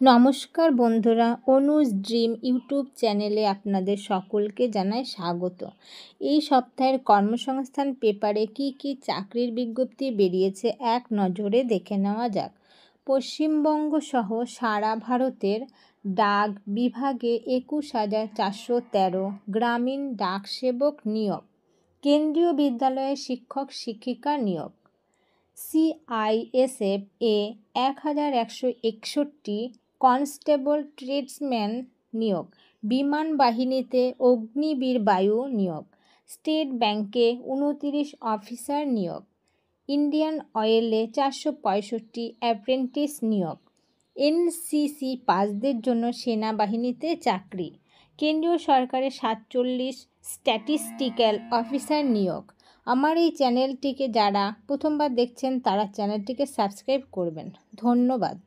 নমস্কার বন্ধুরা, অনুজ dream YouTube চ্যানেলে আপনাদের সকলকে জানাই স্বাগত। এই সপ্তাহের কর্মসংস্থান পেপারে কি কি চাকরির বিজ্ঞপ্তি বেরিয়েছে এক নজরে দেখে নেওয়া যাক। পশ্চিমবঙ্গ সহ সারা ভারতের ডাক বিভাগে 21,413 গ্রামীণ ডাক সেবক নিয়োগ, কেন্দ্রীয় বিদ্যালয়ে শিক্ষক শিক্ষিকা নিয়োগ, CISF এ 1,161 কনস্টেবল ট্রেডসম্যান নিয়োগ, বিমান বাহিনীতে অগ্নিবীর বায়ু নিয়োগ, স্টেট ব্যাংকে 29 অফিসার নিয়োগ, ইন্ডিয়ান অয়েলে 465 অ্যাপ্রেন্টিস নিয়োগ, NCC পাসদের জন্য সেনাবাহিনীতে চাকরি, কেন্দ্রীয় সরকারের 47 স্ট্যাটিস্টিক্যাল অফিসার নিয়োগ। আমার এই চ্যানেলটিকে যারা প্রথমবার দেখছেন তারা চ্যানেলটিকে সাবস্ক্রাইব করবেন। ধন্যবাদ।